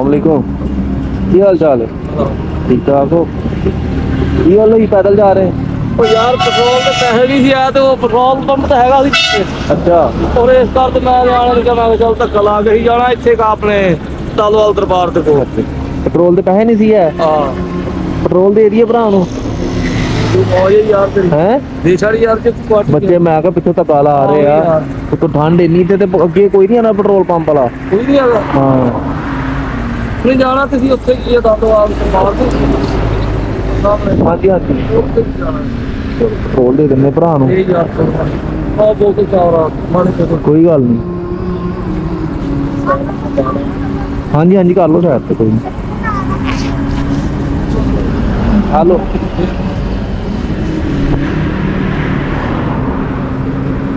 वालेकुम। की हाल चाल है? ठीक ठाक हो? की गल होई पैदल जा रहे? ਉਹ ਯਾਰ ਪੈਟਰੋਲ ਦੇ ਪੈਸੇ ਨਹੀਂ ਸੀ ਆਇਆ ਤੇ ਉਹ ਪੈਟਰੋਲ ਪੰਪ ਤਾਂ ਹੈਗਾ ਸੀ ਪਿੱਛੇ। अच्छा ਔਰ ਇਸ ਕਰਕੇ ਮੈਂ ਜਾਣ ਨੂੰ ਕਹਿੰਦਾ ਚੱਲ ਧੱਕਾ ਲਾ ਕੇ ਹੀ ਜਾਣਾ ਇੱਥੇ ਕਾ ਆਪਣੇ ਤਾਲਵਾਲ ਦਰਬਾਰ ਦੇ ਕੋਲ। पेट्रोल दे पैसे नहीं सी है? ਹਾਂ पेट्रोल दे दिए भरा ਨੂੰ ਤੂੰ ਮੌਜ ਯਾਰ ਤੇਰੀ है ਦੇ ਛੜੀ ਯਾਰ ਕਿ ਕੁਆਟ बच्चे मैं क्या पिछों धक्का ला रहे हाँ, यार तो ठंड इन्नी ते अगे कोई नहीं आना पेट्रोल पंप वाला। ਕੋਈ ਨਹੀਂ ਹੈਗਾ हाँ ਨਹੀਂ ਜਾਣਾ ਤੁਸੀਂ ਉੱਥੇ ਕੀ ਹੈ ਤਾਲਵਾਲ ਦਰਬਾਰ ਦੇ ਸਾਹਮਣੇ हाँ जी हाँ जी ਉੱਥੇ ਹੀ ਜਾਣਾ पेट्रोल दे दिन्ने भरा ਨੂੰ ਇਹ ਯਾਰ ਆ ਬਹੁਤ ਚਾਵਰਾ ਮਾਣੇ ਤੇ कोई गल नहीं। हाँ जी हाँ जी कर लो शायद तो कोई नहीं। हेलो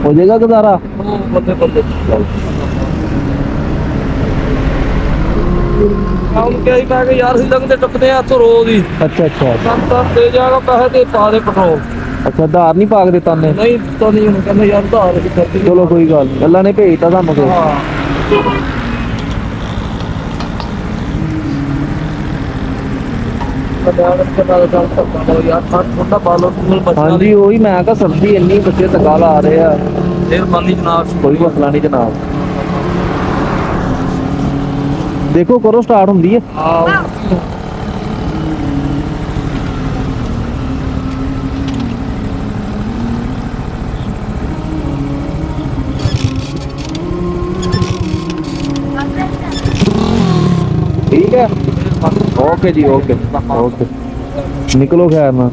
हो जाएगा गुजारा? ਬੰਦੇ ਬੰਦੇ ਕੰਮ ਕਿਹਾ ਹੀ ਮੈਂ ਕਿ ਯਾਰ ਅਸੀਂ ਲੰਘਦੇ ਟੱਪਦੇ ਆ ਇੱਥੋਂ ਰੋਜ਼ ਹੀ अच्छा अच्छा ਤਾਂ ਦੇ ਜਾਗਾ ਪੈਸੇ ਤੇ ਪਾ ਦੇ ਪੈਟਰੋਲ अच्छा धार नहीं पा के देता ने? ਨਹੀਂ ਤਾਂ ਨਹੀਂ ਹੁਣ ਕਹਿੰਦਾ ਯਾਰ ਧਾਰ ਅਸੀਂ ਕਰਤੀ चलो कोई गल नहीं अल्लाह ने भेजता सानू तो। ਹਾਂ ਯਾਰ ਥੋੜਾ ਬਾਲੋ ਨੂੰ ਬਚਾ हाँ जी वही मैं कहा सर्दी इन्नी बच्चे धक्का ला रहे हैं। ਮਿਹਰਬਾਨੀ ਜਨਾਬ कोई मसला नहीं जनाब। देखो करो स्टार्ट होंगी है। ਹਾਂ ठीक है ओके जी ओके ओके निकलो खैर ना।